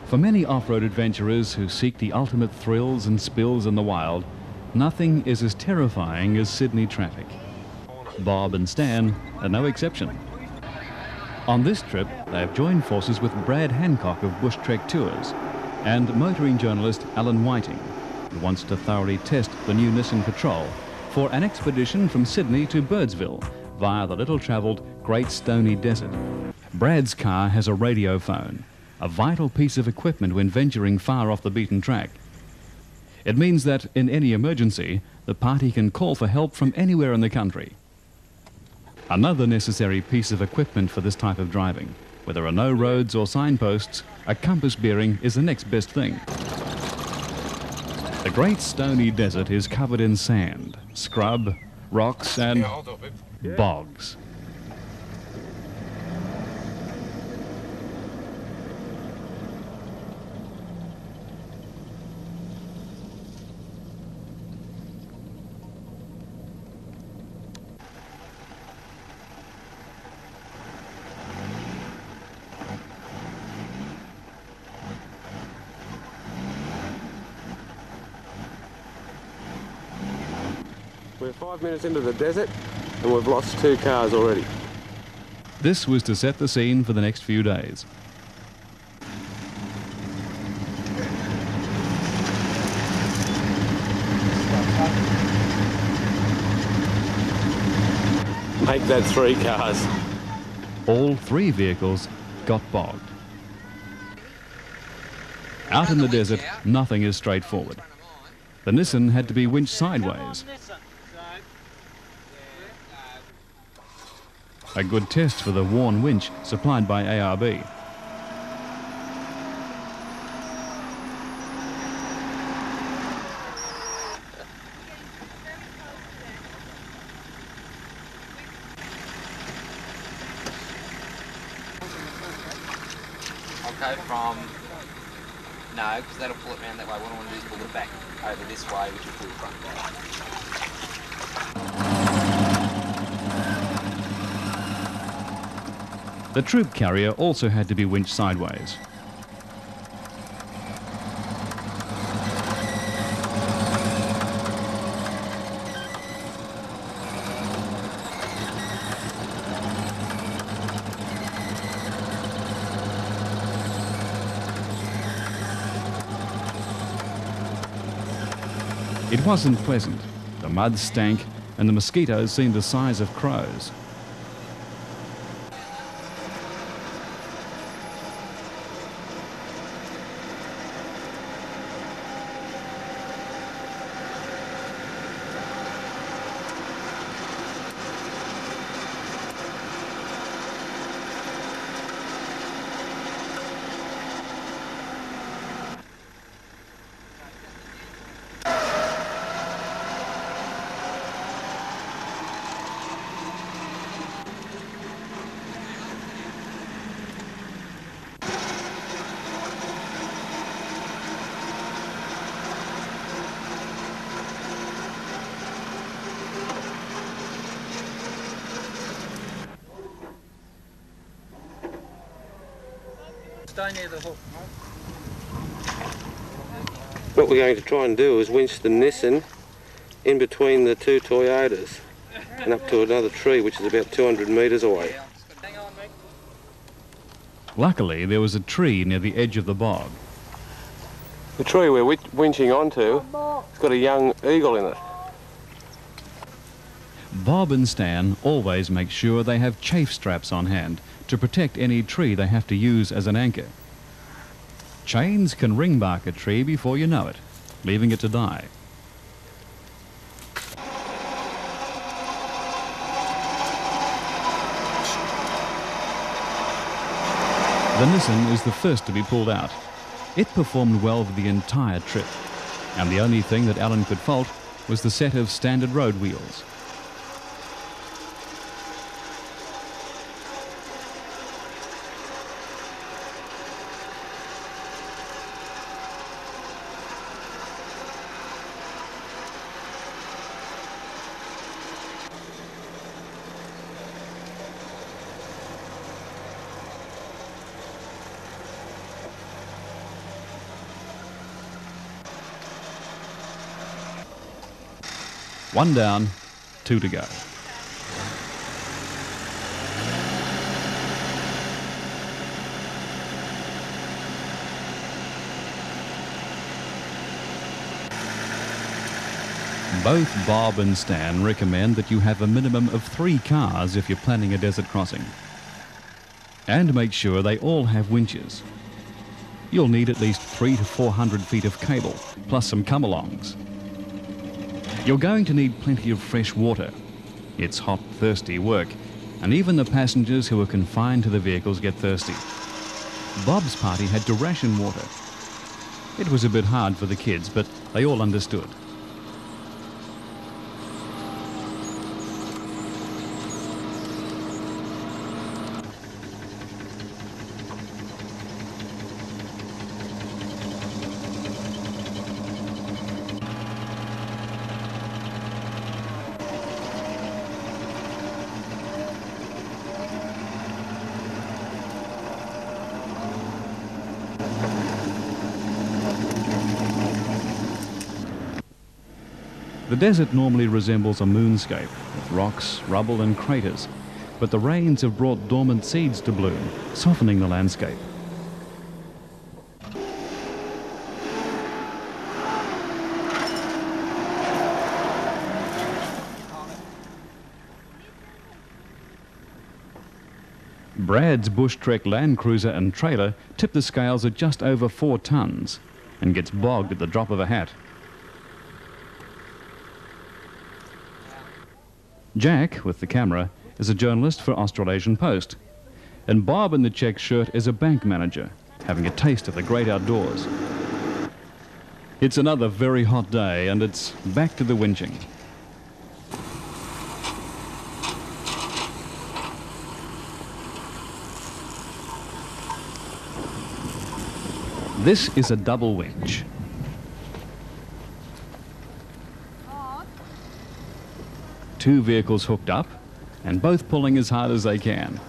For many off-road adventurers who seek the ultimate thrills and spills in the wild, nothing is as terrifying as Sydney traffic. Bob and Stan are no exception. On this trip, they have joined forces with Brad Hancock of Bush Trek Tours and motoring journalist Alan Whiting, who wants to thoroughly test the new Nissan Patrol for an expedition from Sydney to Birdsville via the little-travelled Great Stony Desert. Brad's car has a radio phone, a vital piece of equipment when venturing far off the beaten track. It means that in any emergency, the party can call for help from anywhere in the country. Another necessary piece of equipment for this type of driving. Where there are no roads or signposts, a compass bearing is the next best thing. The Great Stony Desert is covered in sand, scrub, rocks and bogs. We're 5 minutes into the desert and we've lost 2 cars already. This was to set the scene for the next few days. Make that 3 cars. All 3 vehicles got bogged. Out in the desert, nothing is straightforward. The Nissan had to be winched sideways. A good test for the worn winch supplied by ARB. I'll go from... No, because that'll pull it around that way. What I want to do is pull it back over this way, which will pull the front back. The troop carrier also had to be winched sideways. It wasn't pleasant. The mud stank and the mosquitoes seemed the size of crows. Stay near the hook. What we're going to try and do is winch the Nissan in between the 2 Toyotas and up to another tree which is about 200 metres away. Luckily, there was a tree near the edge of the bog. The tree we're winching onto has got a young eagle in it. Bob and Stan always make sure they have chafe straps on hand to protect any tree they have to use as an anchor. Chains can ring bark a tree before you know it, leaving it to die. The Nissan is the first to be pulled out. It performed well for the entire trip, and the only thing that Alan could fault was the set of standard road wheels. 1 down, 2 to go. Both Bob and Stan recommend that you have a minimum of 3 cars if you're planning a desert crossing. And make sure they all have winches. You'll need at least 300 to 400 feet of cable, plus some come-alongs. You're going to need plenty of fresh water. It's hot, thirsty work, and even the passengers who are confined to the vehicles get thirsty. Bob's party had to ration water. It was a bit hard for the kids, but they all understood. The desert normally resembles a moonscape, with rocks, rubble and craters, but the rains have brought dormant seeds to bloom, softening the landscape. Brad's Bush Trek Land Cruiser and trailer tip the scales at just over 4 tons and gets bogged at the drop of a hat. Jack, with the camera, is a journalist for Australasian Post, and Bob in the check shirt is a bank manager, having a taste of the great outdoors. It's another very hot day, and it's back to the winching. This is a double winch. Two vehicles hooked up, and both pulling as hard as they can.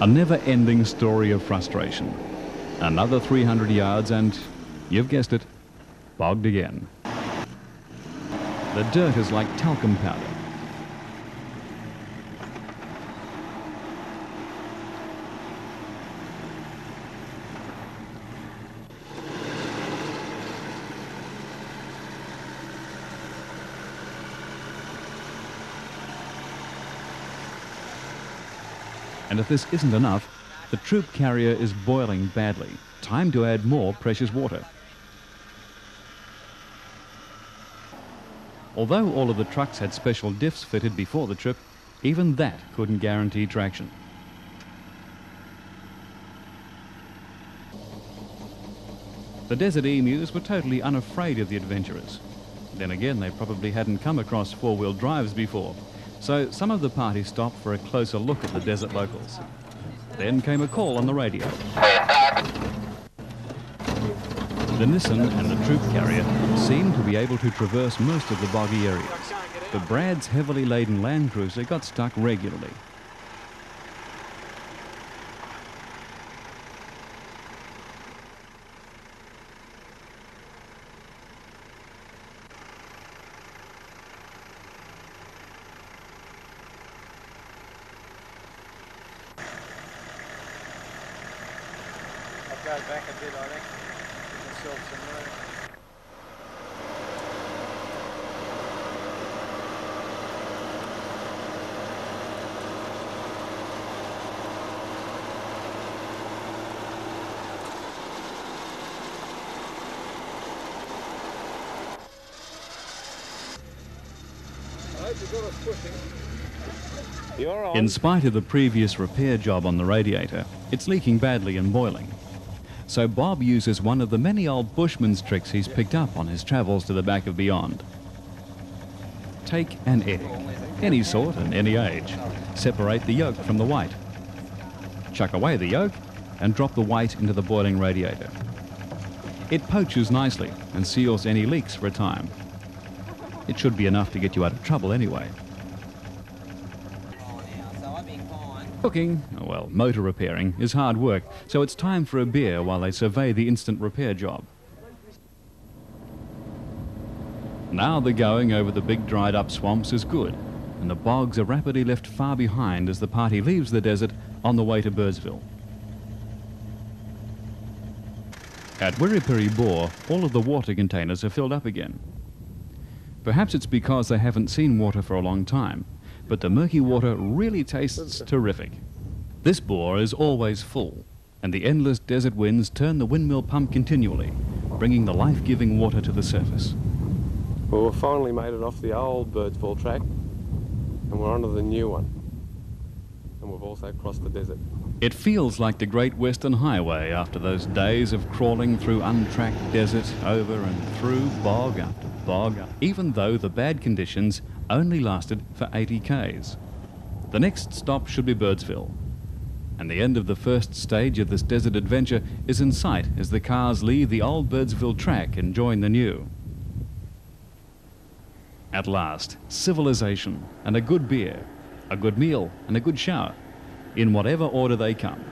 A never-ending story of frustration. Another 300 yards and, you've guessed it, bogged again. The dirt is like talcum powder. And if this isn't enough, the troop carrier is boiling badly. Time to add more precious water. Although all of the trucks had special diffs fitted before the trip, even that couldn't guarantee traction. The desert emus were totally unafraid of the adventurers. Then again, they probably hadn't come across four-wheel drives before. So some of the party stopped for a closer look at the desert locals. Then came a call on the radio. The Nissan and the troop carrier seemed to be able to traverse most of the boggy areas, but Brad's heavily laden Land Cruiser got stuck regularly. Go back a bit, I think. Give myself some room. You're on. In spite of the previous repair job on the radiator, it's leaking badly and boiling. So Bob uses one of the many old bushman's tricks he's picked up on his travels to the back of beyond. Take an egg, any sort and any age. Separate the yolk from the white. Chuck away the yolk and drop the white into the boiling radiator. It poaches nicely and seals any leaks for a time. It should be enough to get you out of trouble anyway. Cooking, well, motor repairing, is hard work, so it's time for a beer while they survey the instant repair job. Now the going over the big dried up swamps is good, and the bogs are rapidly left far behind as the party leaves the desert on the way to Birdsville. At Wirripiri Bore, all of the water containers are filled up again. Perhaps it's because they haven't seen water for a long time, but the murky water really tastes terrific. This bore is always full, and the endless desert winds turn the windmill pump continually, bringing the life-giving water to the surface. Well, we've finally made it off the old Birdsville track, and we're onto the new one. And we've also crossed the desert. It feels like the Great Western Highway after those days of crawling through untracked desert, over and through bog after bog, even though the bad conditions only lasted for 80 k's. The next stop should be Birdsville, and the end of the first stage of this desert adventure is in sight as the cars leave the old Birdsville track and join the new. At last, civilization and a good beer, a good meal and a good shower, in whatever order they come.